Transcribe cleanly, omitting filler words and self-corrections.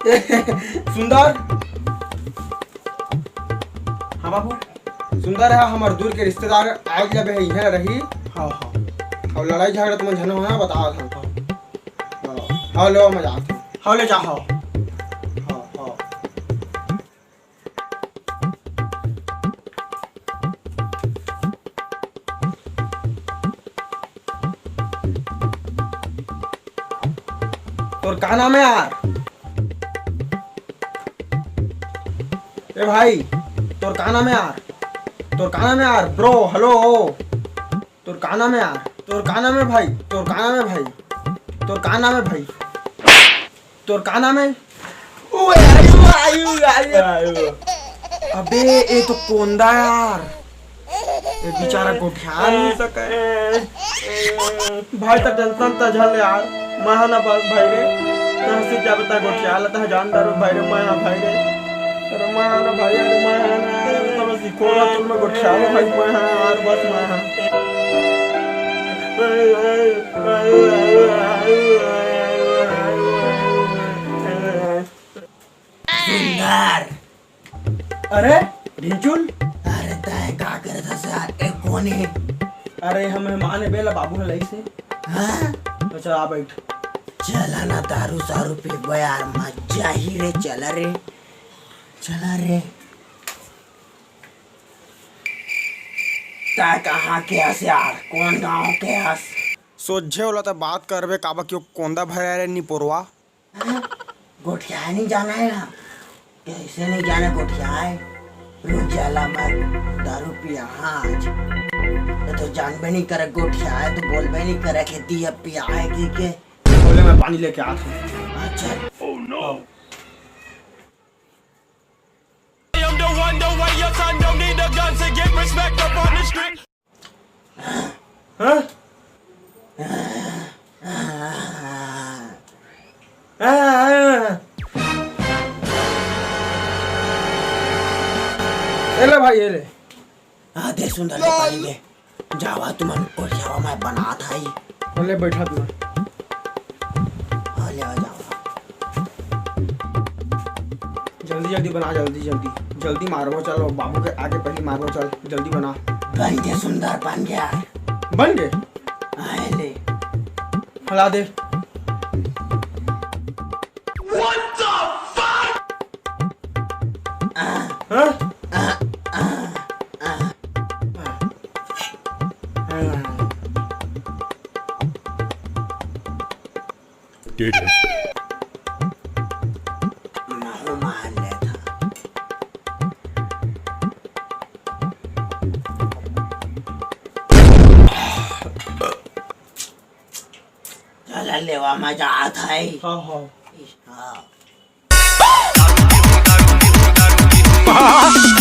सुंदर। हाँ बाबू। सुंदर है हमारे दूर के रिश्तेदार आए जब है रही। हाँ हाँ। और लड़ाई झगड़ा तुम झन होना बता था। हाँ लो मजाक। हाँ ले जा। हाँ हाँ हाँ। तोर का नाम है यार? ए भाई तोर का नाम है यार? तोर का नाम है यार? Bro hello. तोर का नाम है यार? तोर का नाम है भाई? तोर का नाम है भाई? तोर का नाम है भाई? तोर का नाम है? ओए आयु। अबे ये तो कोंदा यार। ये बेचारा गोठिया नहीं सके। भाई तक टेंशन तो झल यार। मैं ना बस भाई रे तहसी क्या बता गोठिया लता जान दारू भाई रे मैं भाई रे अरे मैं ना भाई अरे मैं ना तो सीखो ना तुम गोठिया भाई मैं यार बस मैं सुंदर। अरे रिंचुल। अरे तय का करत हस यार? ए कौन है? अरे हम मेहमान है बेला बाबू है लई से। हाँ तो चल आ बैठ। चला ना दारू सारू पे यार मजा ही रे। चला रे चला रे। तय कहाँ के हस यार? कौन गाँव के हस? सोझे होला तो बात करबे काबा क्यों कोंदा भरे रे नी पोरवा। गोठिया नहीं जाना है ना? कैसे नहीं जाना गोठिया है? रुक जाला मत दारू पिया आज तो जानबे नहीं करे गोठिया है तो बोलबे नहीं करे कि दिया पिया है की के बोले मैं पानी लेके आता हूँ। अच्छा Oh no! I'm the one, the way your son don't need a gun to get respect up on the street. हाँ? ले भाई ये ले। हाँ दे सुंदर ले पानी दे। जावा तुम गोठिया मैं बना था ही। ले बैठा तू। हाँ ले आ जावा। जल्दी जल्दी बना जल्दी मारो चलो बाबू के आगे पहले मारो चल जल्दी बना। बन गया सुंदर बन गया। बन गए। आए ले हला दे। What the fuck? हाँ? Did it? मैं मान ले था। चला लेवा मजा आता है। हाँ हाँ। हाँ